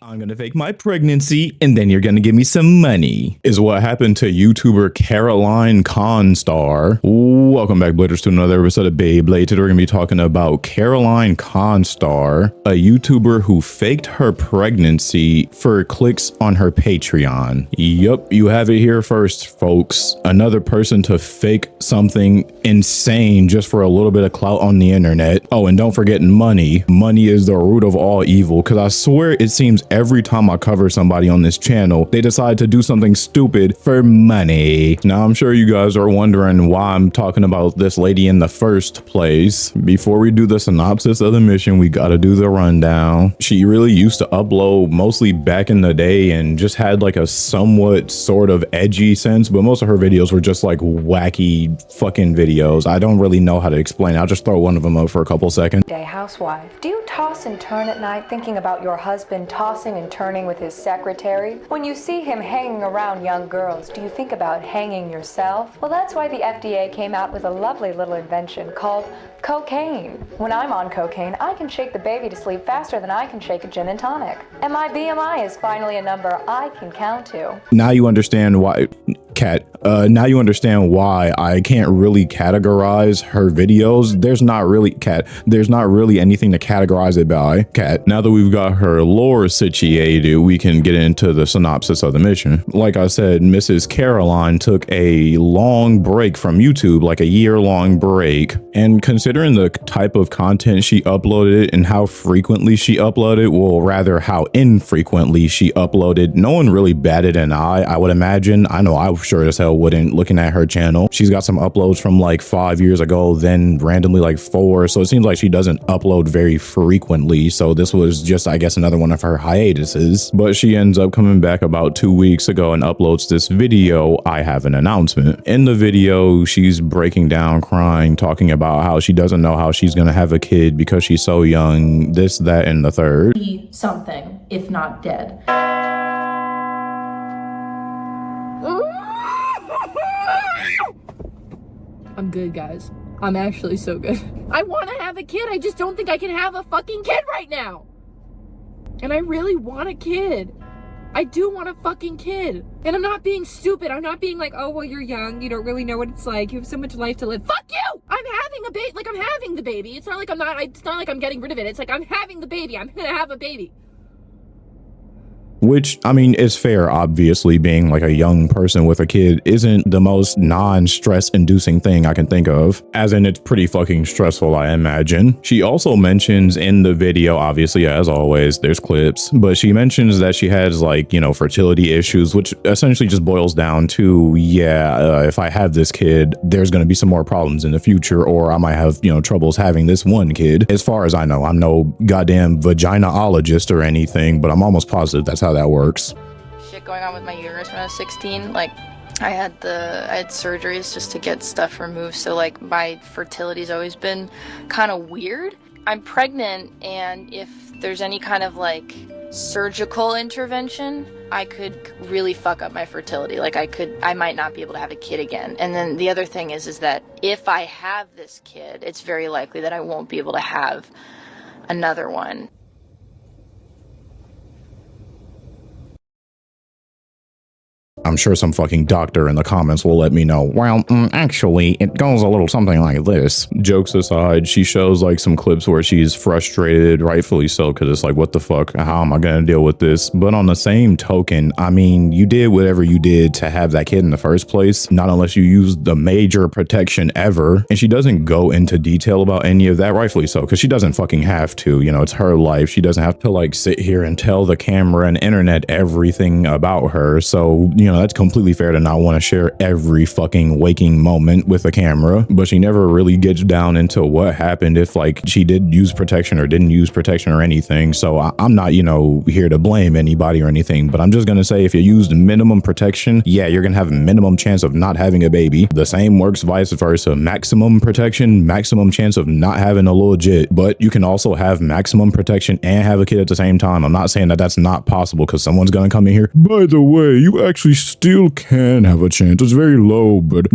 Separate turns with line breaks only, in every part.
I'm gonna fake my pregnancy and then you're gonna give me some money, is what happened to YouTuber Caroline Constar. Welcome back, Blitters, to another episode of Beyblade. Today we're gonna be talking about Caroline Constar, a YouTuber who faked her pregnancy for clicks on her Patreon. Yup, you have it here first, folks. Another person to fake something insane just for a little bit of clout on the internet. Oh, and don't forget money. Money is the root of all evil, because I swear it seems every time I cover somebody on this channel, they decide to do something stupid for money. Now, I'm sure you guys are wondering why I'm talking about this lady in the first place. Before we do the synopsis of the mission, we gotta do the rundown. She really used to upload mostly back in the day and just had like a somewhat sort of edgy sense, but most of her videos were just like wacky fucking videos. I don't really know how to explain. I'll just throw one of them up for a couple seconds.
Day housewife. Do you toss and turn at night thinking about your husband tossing and turning with his secretary? When you see him hanging around young girls, do you think about hanging yourself? Well, that's why the FDA came out with a lovely little invention called cocaine. When I'm on cocaine, I can shake the baby to sleep faster than I can shake a gin and tonic. And my BMI is finally a number I can count to.
Now you understand why, now you understand why I can't really categorize her videos. There's not really anything to categorize it by. Now that we've got her lore situated, we can get into the synopsis of the mission. Like I said, Mrs. Caroline took a long break from YouTube, like a year-long break. And considering the type of content she uploaded and how frequently she uploaded, well, rather how infrequently she uploaded, no one really batted an eye, I would imagine. I know I sure as hell wouldn't, looking at her channel. She's got some uploads from like 5 years ago, then randomly like 4. So it seems like she doesn't upload very frequently. So this was just, I guess, another one of her hiatuses. But she ends up coming back about 2 weeks ago and uploads this video, I Have an Announcement. In the video, she's breaking down, crying, talking about how she doesn't know how she's gonna have a kid because she's so young, this, that, and the third.
Be something, if not dead. I'm good, guys. I'm actually so good. I want to have a kid. I just don't think I can have a fucking kid right now. And I really want a kid. I do want a fucking kid. And I'm not being stupid. I'm not being like, oh, well, you're young. You don't really know what it's like. You have so much life to live. Fuck you! I'm having a baby. Like, I'm having the baby. It's not like it's not like I'm getting rid of it. It's like I'm having the baby. I'm gonna have a baby.
Which, I mean, is fair, obviously. Being like a young person with a kid isn't the most non-stress inducing thing I can think of, as in it's pretty fucking stressful, I imagine. She also mentions in the video, obviously, as always, there's clips, but she mentions that she has like, you know, fertility issues, which essentially just boils down to, if I have this kid, there's going to be some more problems in the future, or I might have, you know, troubles having this one kid. As far as I know, I'm no goddamn vaginaologist or anything, but I'm almost positive that's how that works.
Shit going on with my uterus when I was 16, like I had surgeries just to get stuff removed, so like my fertility's always been kind of weird. I'm pregnant, and if there's any kind of like surgical intervention, I could really fuck up my fertility. Like I might not be able to have a kid again. And then the other thing is that if I have this kid, it's very likely that I won't be able to have another one.
I'm sure some fucking doctor in the comments will let me know. Well, actually, it goes a little something like this. Jokes aside, she shows like some clips where she's frustrated, rightfully so, because it's like, what the fuck? How am I going to deal with this? But on the same token, I mean, you did whatever you did to have that kid in the first place, not unless you used the major protection ever. And she doesn't go into detail about any of that, rightfully so, because she doesn't fucking have to. You know, it's her life. She doesn't have to like sit here and tell the camera and internet everything about her. So, you know, that's completely fair to not want to share every fucking waking moment with a camera, but she never really gets down into what happened if like she did use protection or didn't use protection or anything. So I'm not, you know, here to blame anybody or anything, but I'm just gonna say if you used minimum protection, yeah, you're gonna have a minimum chance of not having a baby. The same works vice versa. Maximum protection, maximum chance of not having a legit, but you can also have maximum protection and have a kid at the same time. I'm not saying that that's not possible, because someone's gonna come in here, by the way, you actually still can have a chance. It's very low, but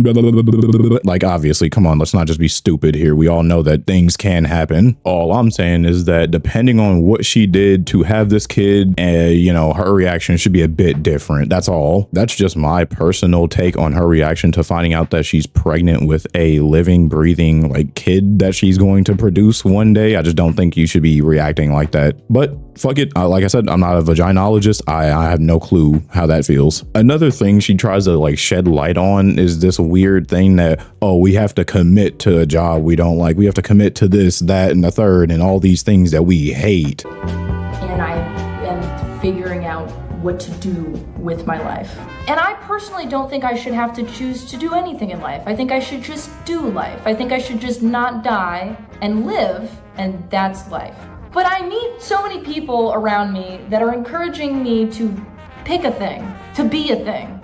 like, obviously, come on, let's not just be stupid here. We all know that things can happen. All I'm saying is that depending on what she did to have this kid, you know, her reaction should be a bit different. That's all. That's just my personal take on her reaction to finding out that she's pregnant with a living, breathing, like, kid that she's going to produce one day. I just don't think you should be reacting like that. But fuck it. Like I said, I'm not a vaginologist. I have no clue how that feels. Another thing she tries to like shed light on is this weird thing that, oh, we have to commit to a job we don't like. We have to commit to this, that, and the third, and all these things that we hate.
And I am figuring out what to do with my life. And I personally don't think I should have to choose to do anything in life. I think I should just do life. I think I should just not die and live, and that's life. But I meet so many people around me that are encouraging me to pick a thing, to be a thing.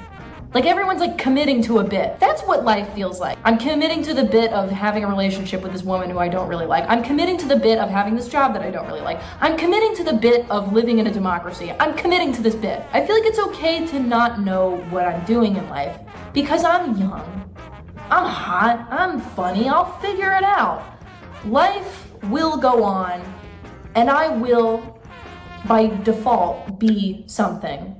Like, everyone's like committing to a bit. That's what life feels like. I'm committing to the bit of having a relationship with this woman who I don't really like. I'm committing to the bit of having this job that I don't really like. I'm committing to the bit of living in a democracy. I'm committing to this bit. I feel like it's okay to not know what I'm doing in life because I'm young, I'm hot, I'm funny, I'll figure it out. Life will go on, and I will, by default, be something.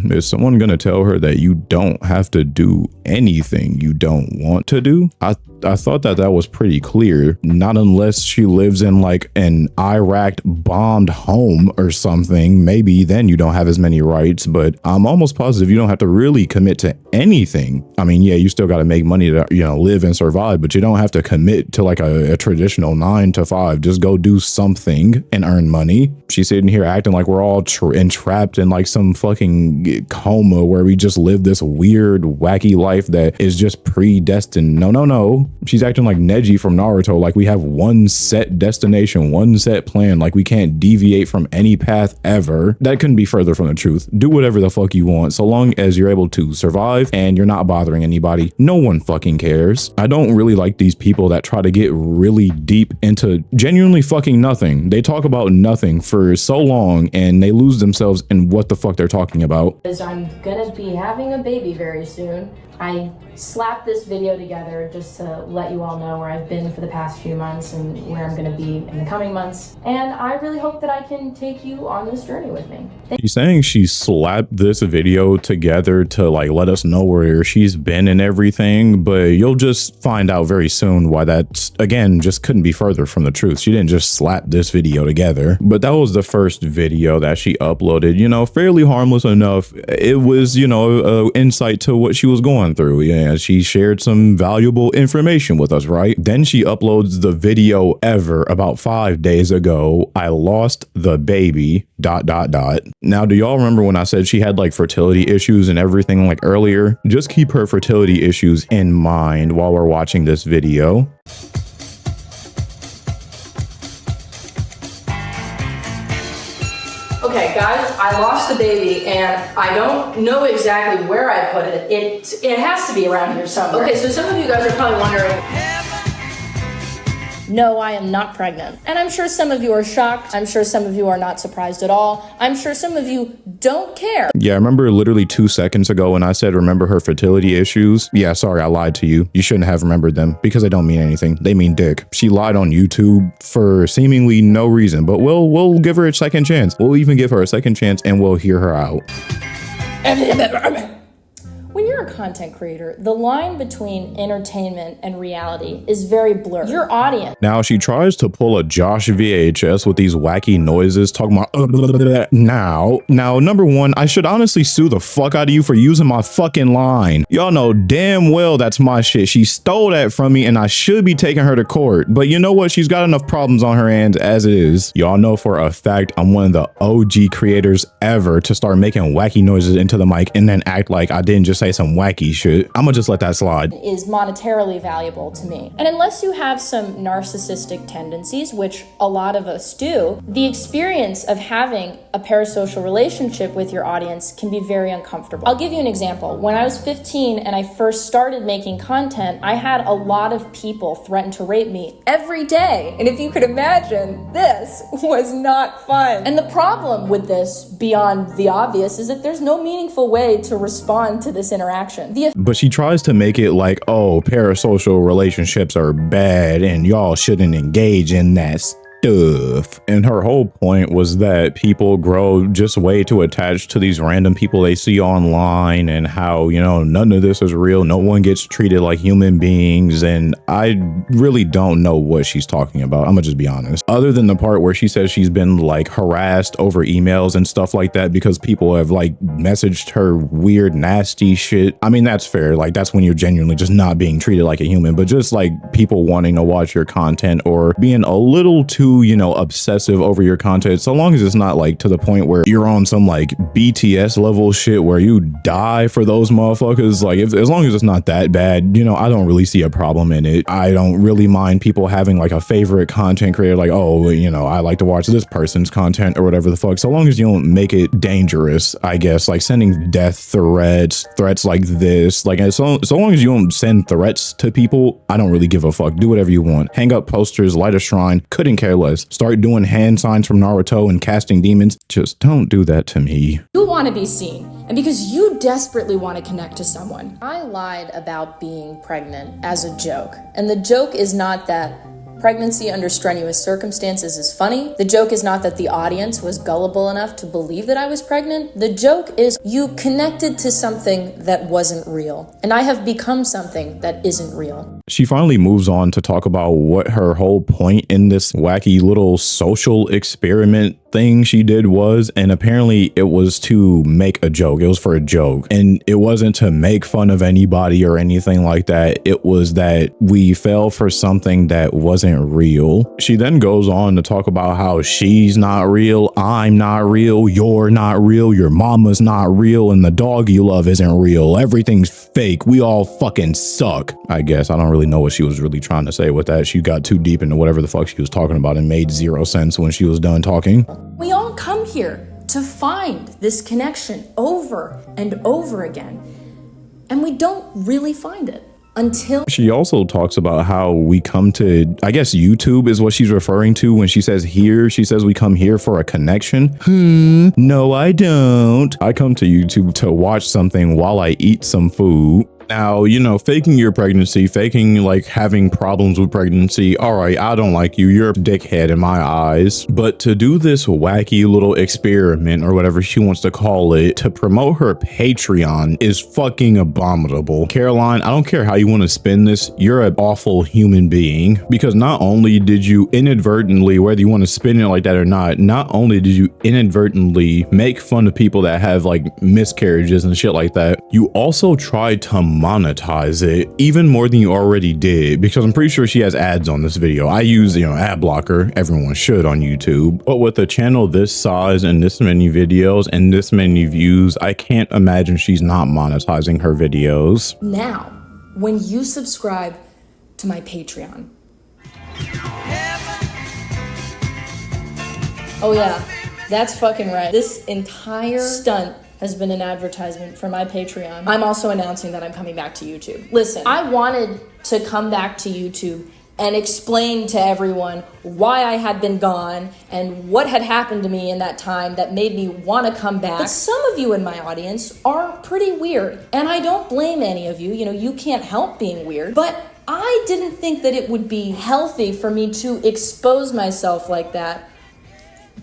Is someone gonna tell her that you don't have to do anything you don't want to do? I thought that was pretty clear. Not unless she lives in like an Iraq bombed home or something. Maybe then you don't have as many rights, but I'm almost positive you don't have to really commit to anything. I mean, yeah, you still got to make money to, you know, live and survive, but you don't have to commit to like a traditional 9 to 5. Just go do something and earn money. She's sitting here acting like we're all entrapped in like some fucking coma where we just live this weird, wacky life that is just predestined. No. She's acting like Neji from Naruto, like we have one set destination, one set plan, like we can't deviate from any path ever. That couldn't be further from the truth. Do whatever the fuck you want, so long as you're able to survive and you're not bothering anybody. No one fucking cares. I don't really like these people that try to get really deep into genuinely fucking nothing. They talk about nothing for so long and they lose themselves in what the fuck they're talking about.
Because I'm gonna be having a baby very soon. I slapped this video together just to let you all know where I've been for the past few months and where I'm gonna be in the coming months. And I really hope that I can take you on this journey with me.
She's saying she slapped this video together to like let us know where she's been and everything, but you'll just find out very soon why that's, again, just couldn't be further from the truth. She didn't just slap this video together. But that was the first video that she uploaded, you know, fairly harmless enough. It was, you know, an insight to what she was going through. Yeah, she shared some valuable information with us, right? Then she uploads the video ever about 5 days ago. I lost the baby, ... Now, do y'all remember when I said she had like fertility issues and everything like earlier? Just keep her fertility issues in mind while we're watching this video.
Okay, guys, I lost the baby, and I don't know exactly where I put it. It has to be around here somewhere. Okay, so some of you guys are probably wondering, no, I am not pregnant. And I'm sure some of you are shocked. I'm sure some of you are not surprised at all. I'm sure some of you don't care.
Yeah, I remember literally 2 seconds ago when I said remember her fertility issues. Yeah, sorry, I lied to you. You shouldn't have remembered them because they don't mean anything. They mean dick. She lied on YouTube for seemingly no reason, but we'll give her a second chance. We'll even give her a second chance and we'll hear her out.
When you're a content creator, the line between entertainment and reality is very blurred. Your audience.
Now she tries to pull a Josh VHS with these wacky noises talking about now, number one, I should honestly sue the fuck out of you for using my fucking line. Y'all know damn well that's my shit. She stole that from me and I should be taking her to court. But you know what? She's got enough problems on her hands as it is. Y'all know for a fact I'm one of the OG creators ever to start making wacky noises into the mic and then act like I didn't just say say some wacky shit. I'ma just let that slide.
Is monetarily valuable to me. And unless you have some narcissistic tendencies, which a lot of us do, the experience of having a parasocial relationship with your audience can be very uncomfortable. I'll give you an example. When I was 15 and I first started making content, I had a lot of people threaten to rape me every day. And if you could imagine, this was not fun. And the problem with this, beyond the obvious, is that there's no meaningful way to respond to this interaction.
But she tries to make it like, oh, parasocial relationships are bad and y'all shouldn't engage in that stuff. And her whole point was that people grow just way too attached to these random people they see online, and how, you know, none of this is real. No one gets treated like human beings. And I really don't know what she's talking about. I'm gonna just be honest. Other than the part where she says she's been like harassed over emails and stuff like that because people have like messaged her weird, nasty shit. I mean, that's fair. Like, that's when you're genuinely just not being treated like a human. But just like people wanting to watch your content or being a little too, you know, obsessive over your content, so long as it's not like to the point where you're on some like BTS level shit where you die for those motherfuckers, like as long as it's not that bad, you know, I don't really see a problem in it. I don't really mind people having like a favorite content creator, like, oh, you know, I like to watch this person's content or whatever the fuck, so long as you don't make it dangerous, I guess. Like sending death threats like this, like so long as you don't send threats to people, I don't really give a fuck. Do whatever you want. Hang up posters, light a shrine, couldn't care less. Start doing hand signs from Naruto and casting demons. Just don't do that to me.
You want to be seen, and because you desperately want to connect to someone. I lied about being pregnant as a joke, and the joke is not that pregnancy under strenuous circumstances is funny. The joke is not that the audience was gullible enough to believe that I was pregnant. The joke is you connected to something that wasn't real, and I have become something that isn't real.
She finally moves on to talk about what her whole point in this wacky little social experiment thing she did was, and apparently it was to make a joke. It was for a joke, and it wasn't to make fun of anybody or anything like that. It was that we fell for something that wasn't real. She then goes on to talk about how she's not real, I'm not real, you're not real, your mama's not real, and the dog you love isn't real. Everything's fake. We all fucking suck. I guess I don't really know what she was really trying to say with that. She got too deep into whatever the fuck she was talking about and made zero sense when she was done talking.
We all come here to find this connection over and over again, and we don't really find it until...
She also talks about how we come to, I guess YouTube is what she's referring to when she says here. She says we come here for a connection. No, I don't. I come to YouTube to watch something while I eat some food. Now, you know, faking your pregnancy, faking like having problems with pregnancy. All right, I don't like you. You're a dickhead in my eyes. But to do this wacky little experiment or whatever she wants to call it to promote her Patreon is fucking abominable. Caroline, I don't care how you want to spin this. You're an awful human being, because not only did you inadvertently, whether you want to spin it like that or not only did you inadvertently make fun of people that have like miscarriages and shit like that, you also tried to monetize it even more than you already did, because I'm pretty sure she has ads on this video. I use, you know, ad blocker. Everyone should on YouTube. But with a channel this size and this many videos and this many views, I can't imagine she's not monetizing her videos.
Now, when you subscribe to my Patreon. Oh yeah, that's fucking right. This entire stunt has been an advertisement for my Patreon. I'm also announcing that I'm coming back to YouTube. Listen, I wanted to come back to YouTube and explain to everyone why I had been gone and what had happened to me in that time that made me want to come back. But some of you in my audience are pretty weird, and I don't blame any of you. You know, you can't help being weird, but I didn't think that it would be healthy for me to expose myself like that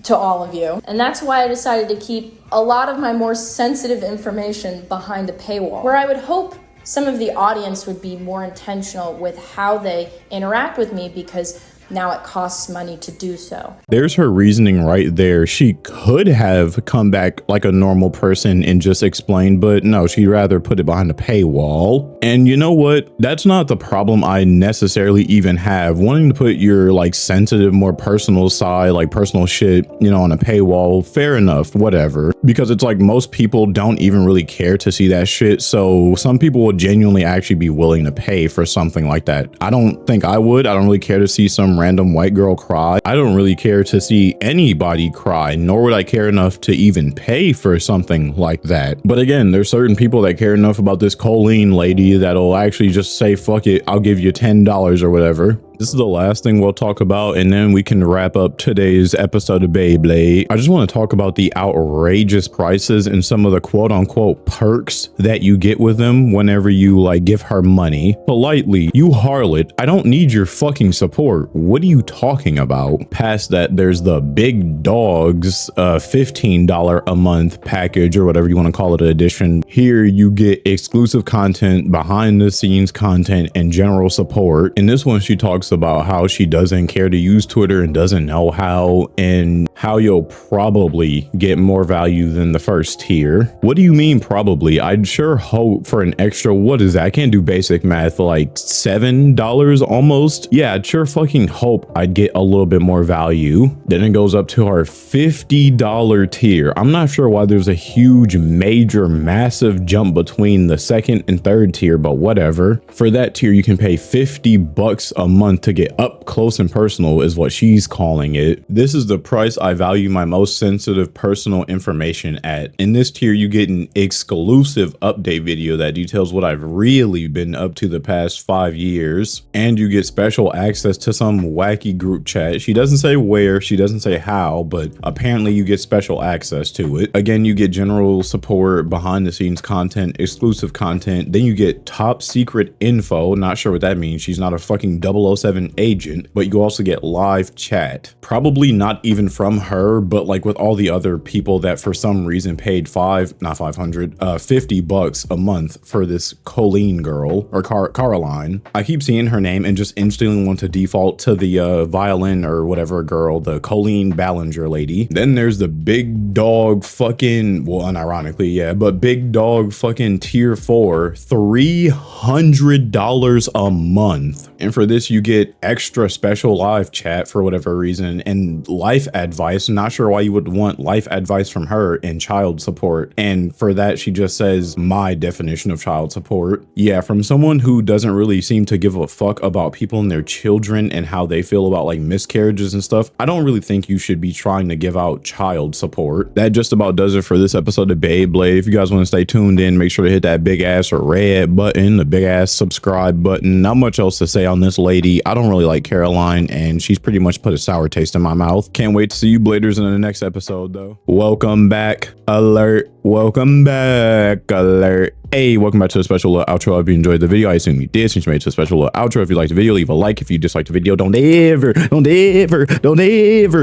to all of you. And that's why I decided to keep a lot of my more sensitive information behind a paywall, where I would hope some of the audience would be more intentional with how they interact with me, because now it costs money to do so.
There's her reasoning right there. She could have come back like a normal person and just explained, but no, she'd rather put it behind a paywall. And you know what? That's not the problem I necessarily even have. Wanting to put your like sensitive, more personal side, like personal shit, you know, on a paywall, fair enough, whatever. because it's like most people don't even really care to see that shit. So some people will genuinely actually be willing to pay for something like that. I don't think I would. I don't really care to see some random white girl cry. I don't really care to see anybody cry, nor would I care enough to even pay for something like that. But again, there's certain people that care enough about this Colleen lady that'll actually just say, fuck it, I'll give you $10 or whatever. This is the last thing we'll talk about, and then we can wrap up today's episode of Beyblade. I just want to talk about the outrageous prices and some of the quote unquote perks that you get with them whenever you like give her money. Politely, you harlot, I don't need your fucking support. What are you talking about? Past that, there's the Big Dogs $15 a month package, or whatever you want to call it, edition. Here you get exclusive content, behind the scenes content, and general support. In this one, she talks about how she doesn't care to use Twitter and doesn't know how, and how you'll probably get more value than the first tier. What do you mean probably? I'd sure hope for an extra, what is that? I can't do basic math, like $7 almost. Yeah, I'd sure fucking hope I'd get a little bit more value. Then it goes up to our $50 tier. I'm not sure why there's a huge, major, massive jump between the second and third tier, but whatever. For that tier, you can pay $50 a month to get up close and personal, is what she's calling it. This is the price I value my most sensitive personal information at. In this tier, you get an exclusive update video that details what I've really been up to the past 5 years, and you get special access to some wacky group chat. She doesn't say where, she doesn't say how, but apparently you get special access to it. Again, you get general support, behind the scenes content, exclusive content, then you get top secret info. Not sure what that means. She's not a fucking 007 agent, but you also get live chat. Probably not even from her, but like with all the other people that for some reason paid $50 a month for this Colleen girl, or Caroline. I keep seeing her name and just instantly want to default to the violin or whatever girl, the Colleen Ballinger lady. Then there's the Big Dog fucking, well, unironically, yeah, but Big Dog fucking tier 4, $300 a month. And for this, you get extra special live chat for whatever reason, and life advice. Not sure why you would want life advice from her, and child support. And for that, she just says my definition of child support. Yeah, from someone who doesn't really seem to give a fuck about people and their children and how they feel about like miscarriages and stuff, I don't really think you should be trying to give out child support. That just about does it for this episode of Beyblade. If you guys want to stay tuned in, make sure to hit that big ass red button, the big ass subscribe button. Not much else to say on this lady. I don't really like Caroline, and she's pretty much put a sour taste in my mouth. Can't wait to see you bladers in the next episode though. Welcome back, alert. Welcome back, alert. Hey, welcome back to the special little outro. If you enjoyed the video, I assume you did, since you made it to the special little outro. If you liked the video, leave a like. If you disliked the video, don't ever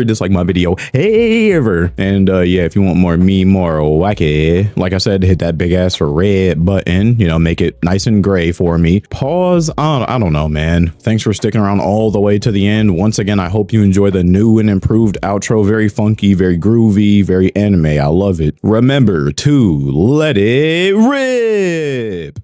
dislike my video, ever. And yeah, if you want more me, more wacky, like I said, hit that big ass red button, you know, make it nice and gray for me. Pause. I don't know, man. Thanks for sticking around all the way to the end. Once again, I hope you enjoy the new and improved outro. Very funky, very groovy, very anime. I love it. Remember to let it rip.